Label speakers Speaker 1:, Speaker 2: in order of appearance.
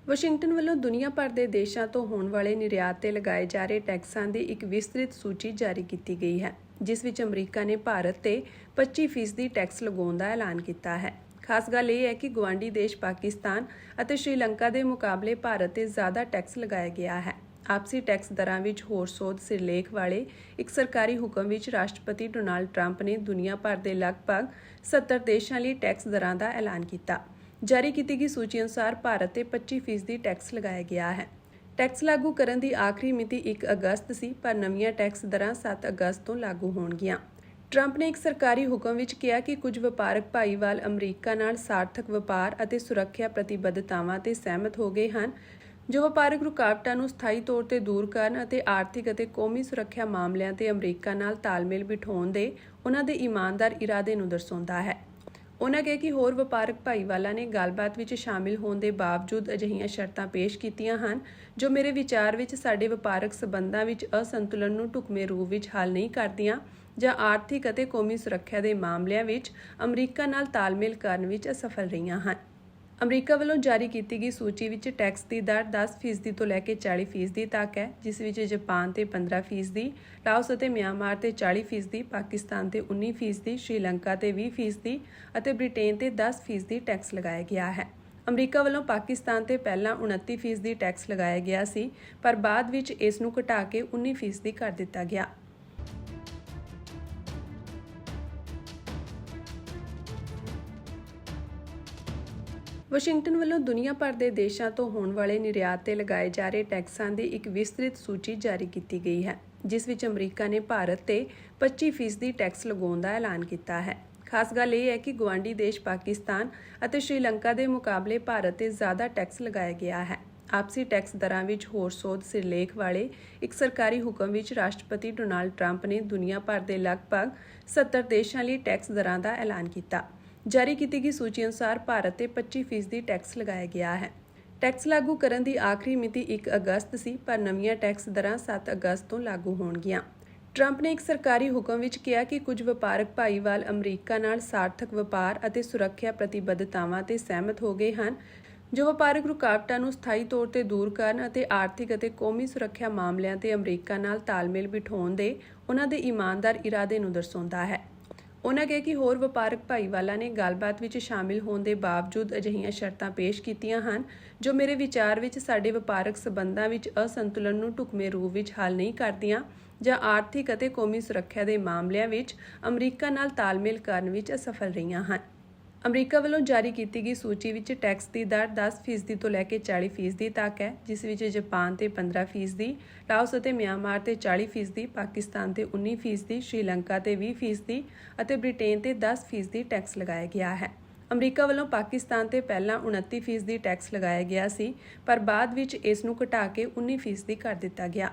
Speaker 1: Washington ਵੱਲੋਂ ਦੁਨੀਆ ਭਰ ਦੇ ਦੇਸ਼ਾਂ ਤੋਂ ਹੋਣ ਵਾਲੇ ਨਿਰਯਾਤ ਤੇ ਲਗਾਏ ਜਾ ਰਹੇ ਟੈਕਸਾਂ ਦੀ ਇੱਕ ਵਿਸਤ੍ਰਿਤ ਸੂਚੀ ਜਾਰੀ ਕੀਤੀ ਗਈ ਹੈ, ਜਿਸ ਵਿੱਚ ਅਮਰੀਕਾ ਨੇ ਭਾਰਤ ਤੇ 25% ਟੈਕਸ ਲਗਾਉਣ ਦਾ ਐਲਾਨ ਕੀਤਾ ਹੈ। ਖਾਸ ਗੱਲ ਇਹ ਹੈ ਕਿ ਗੁਆਂਢੀ ਦੇਸ਼ ਪਾਕਿਸਤਾਨ ਅਤੇ ਸ਼੍ਰੀਲੰਕਾ ਦੇ ਮੁਕਾਬਲੇ ਭਾਰਤ ਤੇ ਜ਼ਿਆਦਾ ਟੈਕਸ ਲਗਾਇਆ ਗਿਆ ਹੈ। ਆਪਸੀ ਟੈਕਸ ਦਰਾਂ ਵਿੱਚ ਹੋਰ ਸੋਧ ਸਿਰਲੇਖ ਵਾਲੇ ਇੱਕ ਸਰਕਾਰੀ ਹੁਕਮ ਵਿੱਚ ਰਾਸ਼ਟਰਪਤੀ ਡੋਨਾਲਡ ਟਰੰਪ ਨੇ ਦੁਨੀਆ ਭਰ ਦੇ ਲਗਭਗ 70 ਦੇਸ਼ਾਂ ਲਈ ਟੈਕਸ ਦਰਾਂ ਦਾ ਐਲਾਨ ਕੀਤਾ। ਜਾਰੀ ਕੀਤੀ ਗਈ ਸੂਚੀ ਅਨੁਸਾਰ ਭਾਰਤ ਤੇ 25% ਟੈਕਸ ਲਗਾਇਆ ਗਿਆ ਹੈ। ਟੈਕਸ ਲਾਗੂ ਕਰਨ ਦੀ ਆਖਰੀ ਮਿਤੀ 1 ਅਗਸਤ ਸੀ, ਪਰ ਨਵੀਆਂ ਟੈਕਸ ਦਰਾਂ 7 ਅਗਸਤ ਤੋਂ ਲਾਗੂ ਹੋਣਗੀਆਂ। ਟਰੰਪ ਨੇ ਇੱਕ ਸਰਕਾਰੀ ਹੁਕਮ ਵਿੱਚ ਕਿਹਾ ਕਿ ਕੁਝ ਵਪਾਰਕ ਭਾਈਵਾਲ ਅਮਰੀਕਾ ਨਾਲ ਸਾਰਥਕ ਵਪਾਰ ਅਤੇ ਸੁਰੱਖਿਆ ਪ੍ਰਤੀਬੱਧਤਾਵਾਂ ਤੇ ਸਹਿਮਤ ਹੋ ਗਏ ਹਨ, ਜੋ ਵਪਾਰਕ ਰੁਕਾਵਟਾਂ ਨੂੰ ਸਥਾਈ ਤੌਰ ਤੇ ਦੂਰ ਕਰਨ ਅਤੇ ਆਰਥਿਕ ਅਤੇ ਕੌਮੀ ਸੁਰੱਖਿਆ ਮਾਮਲਿਆਂ ਤੇ ਅਮਰੀਕਾ ਨਾਲ ਤਾਲਮੇਲ ਬਿਠਾਉਣ ਦੇ ਉਹਨਾਂ ਦੇ ਇਮਾਨਦਾਰ ਇਰਾਦੇ ਨੂੰ ਦਰਸਾਉਂਦਾ ਹੈ। ਉਨ੍ਹਾਂ ਕਿਹਾ ਕਿ ਹੋਰ ਵਪਾਰਕ ਭਾਈਵਾਲਾਂ ਨੇ ਗੱਲਬਾਤ ਵਿੱਚ ਸ਼ਾਮਿਲ ਹੋਣ ਦੇ ਬਾਵਜੂਦ ਅਜਿਹੀਆਂ ਸ਼ਰਤਾਂ ਪੇਸ਼ ਕੀਤੀਆਂ ਹਨ, ਜੋ ਮੇਰੇ ਵਿਚਾਰ ਵਿੱਚ ਸਾਡੇ ਵਪਾਰਕ ਸਬੰਧਾਂ ਵਿੱਚ ਅਸੰਤੁਲਨ ਨੂੰ ਢੁਕਵੇਂ ਰੂਪ ਵਿੱਚ ਹੱਲ ਨਹੀਂ ਕਰਦੀਆਂ ਜਾਂ ਆਰਥਿਕ ਅਤੇ ਕੌਮੀ ਸੁਰੱਖਿਆ ਦੇ ਮਾਮਲਿਆਂ ਵਿੱਚ ਅਮਰੀਕਾ ਨਾਲ ਤਾਲਮੇਲ ਕਰਨ ਵਿੱਚ ਅਸਫਲ ਰਹੀਆਂ ਹਨ। ਅਮਰੀਕਾ ਵੱਲੋਂ ਜਾਰੀ ਕੀਤੀ ਗਈ ਸੂਚੀ ਵਿੱਚ ਟੈਕਸ ਦੀ ਦਰ 10% ਤੋਂ ਲੈ ਕੇ 40% ਤੱਕ ਹੈ, ਜਿਸ ਵਿੱਚ ਜਾਪਾਨ ਤੇ 15%, ਲਾਓਸ ਅਤੇ ਮਿਆਂਮਾਰ ਤੇ 40%, ਪਾਕਿਸਤਾਨ ਤੇ 19%, ਸ਼੍ਰੀਲੰਕਾ ਤੇ 20% ਅਤੇ ਬ੍ਰਿਟੇਨ ਤੇ 10% ਟੈਕਸ ਲਗਾਇਆ ਗਿਆ ਹੈ। ਅਮਰੀਕਾ ਵੱਲੋਂ ਪਾਕਿਸਤਾਨ ਤੇ ਪਹਿਲਾਂ 29% ਟੈਕਸ ਲਗਾਇਆ ਗਿਆ ਸੀ, ਪਰ ਬਾਅਦ ਵਿੱਚ ਇਸ ਨੂੰ ਘਟਾ ਕੇ 19% ਕਰ ਦਿੱਤਾ ਗਿਆ। ਵਾਸ਼ਿੰਗਟਨ ਵੱਲੋਂ ਦੁਨੀਆ ਭਰ ਦੇ ਦੇਸ਼ਾਂ ਤੋਂ ਹੋਣ ਵਾਲੇ ਨਿਰਯਾਤ ਤੇ ਲਗਾਏ ਜਾ ਰਹੇ ਟੈਕਸਾਂ ਦੀ ਇੱਕ ਵਿਸਤ੍ਰਿਤ ਸੂਚੀ ਜਾਰੀ ਕੀਤੀ ਗਈ ਹੈ, ਜਿਸ ਵਿੱਚ ਅਮਰੀਕਾ ਨੇ ਭਾਰਤ ਤੇ 25% ਟੈਕਸ ਲਗਾਉਣ ਦਾ ਐਲਾਨ ਕੀਤਾ ਹੈ। ਖਾਸ ਗੱਲ ਇਹ ਹੈ ਕਿ ਗੁਆਂਢੀ ਦੇਸ਼ ਪਾਕਿਸਤਾਨ ਅਤੇ ਸ਼੍ਰੀਲੰਕਾ ਦੇ ਮੁਕਾਬਲੇ ਭਾਰਤ ਤੇ ਜ਼ਿਆਦਾ ਟੈਕਸ ਲਗਾਇਆ ਗਿਆ ਹੈ। ਆਪਸੀ ਟੈਕਸ ਦਰਾਂ ਵਿੱਚ ਹੋਰ ਸੋਧ ਸਿਰਲੇਖ ਵਾਲੇ ਇੱਕ ਸਰਕਾਰੀ ਹੁਕਮ ਵਿੱਚ ਰਾਸ਼ਟਰਪਤੀ ਡੋਨਾਲਡ ਟਰੰਪ ਨੇ ਦੁਨੀਆ ਭਰ ਦੇ ਲਗਭਗ 70 ਦੇਸ਼ਾਂ ਲਈ ਟੈਕਸ ਦਰਾਂ ਦਾ ਐਲਾਨ ਕੀਤਾ। ਜਾਰੀ ਕੀਤੀ ਗਈ ਸੂਚੀ ਅਨੁਸਾਰ ਭਾਰਤ ਤੇ 25% ਟੈਕਸ ਲਗਾਇਆ ਗਿਆ ਹੈ। ਟੈਕਸ ਲਾਗੂ ਕਰਨ ਦੀ ਆਖਰੀ ਮਿਤੀ 1 ਅਗਸਤ ਸੀ, ਪਰ ਨਵੀਆਂ ਟੈਕਸ ਦਰਾਂ 7 ਅਗਸਤ ਤੋਂ ਲਾਗੂ ਹੋਣਗੀਆਂ। ਟਰੰਪ ਨੇ ਇੱਕ ਸਰਕਾਰੀ ਹੁਕਮ ਵਿੱਚ ਕਿਹਾ ਕਿ ਕੁਝ ਵਪਾਰਕ ਭਾਈਵਾਲ ਅਮਰੀਕਾ ਨਾਲ ਸਾਰਥਕ ਵਪਾਰ ਅਤੇ ਸੁਰੱਖਿਆ ਪ੍ਰਤੀਬੱਧਤਾਵਾਂ ਤੇ ਸਹਿਮਤ ਹੋ ਗਏ ਹਨ, ਜੋ ਵਪਾਰਕ ਰੁਕਾਵਟਾਂ ਨੂੰ ਸਥਾਈ ਤੌਰ ਤੇ ਦੂਰ ਕਰਨ ਅਤੇ ਆਰਥਿਕ ਅਤੇ ਕੌਮੀ ਸੁਰੱਖਿਆ ਮਾਮਲਿਆਂ ਤੇ ਅਮਰੀਕਾ ਨਾਲ ਤਾਲਮੇਲ ਬਿਠਾਉਣ ਦੇ ਉਹਨਾਂ ਦੇ ਇਮਾਨਦਾਰ ਇਰਾਦੇ ਨੂੰ ਦਰਸਾਉਂਦਾ ਹੈ। ਉਨ੍ਹਾਂ ਕਿਹਾ ਕਿ ਹੋਰ ਵਪਾਰਕ ਭਾਈਵਾਲਾਂ ਨੇ ਗੱਲਬਾਤ ਵਿੱਚ ਸ਼ਾਮਿਲ ਹੋਣ ਦੇ ਬਾਵਜੂਦ ਅਜਿਹੀਆਂ ਸ਼ਰਤਾਂ ਪੇਸ਼ ਕੀਤੀਆਂ ਹਨ, ਜੋ ਮੇਰੇ ਵਿਚਾਰ ਵਿੱਚ ਸਾਡੇ ਵਪਾਰਕ ਸਬੰਧਾਂ ਵਿੱਚ ਅਸੰਤੁਲਨ ਨੂੰ ਢੁਕਵੇਂ ਰੂਪ ਵਿੱਚ ਹੱਲ ਨਹੀਂ ਕਰਦੀਆਂ ਜਾਂ ਆਰਥਿਕ ਅਤੇ ਕੌਮੀ ਸੁਰੱਖਿਆ ਦੇ ਮਾਮਲਿਆਂ ਵਿੱਚ ਅਮਰੀਕਾ ਨਾਲ ਤਾਲਮੇਲ ਕਰਨ ਵਿੱਚ ਅਸਫਲ ਰਹੀਆਂ ਹਨ। ਅਮਰੀਕਾ ਵੱਲੋਂ ਜਾਰੀ ਕੀਤੀ ਗਈ ਸੂਚੀ ਵਿੱਚ ਟੈਕਸ ਦੀ ਦਰ 10% ਤੋਂ ਲੈ ਕੇ 40% ਤੱਕ ਹੈ, ਜਿਸ ਵਿੱਚ ਜਾਪਾਨ ਤੇ 15%, ਲਾਓਸ ਅਤੇ ਮਿਆਂਮਾਰ ਤੇ 40%, ਪਾਕਿਸਤਾਨ ਤੇ 19%, ਸ਼੍ਰੀਲੰਕਾ ਤੇ 20% ਅਤੇ ਬ੍ਰਿਟੇਨ ਤੇ 10% ਟੈਕਸ ਲਗਾਇਆ ਗਿਆ ਹੈ। ਅਮਰੀਕਾ ਵੱਲੋਂ ਪਾਕਿਸਤਾਨ ਤੇ ਪਹਿਲਾਂ 29% ਟੈਕਸ ਲਗਾਇਆ ਗਿਆ ਸੀ, ਪਰ ਬਾਅਦ ਵਿੱਚ ਇਸ ਨੂੰ ਘਟਾ ਕੇ 19% ਕਰ ਦਿੱਤਾ ਗਿਆ।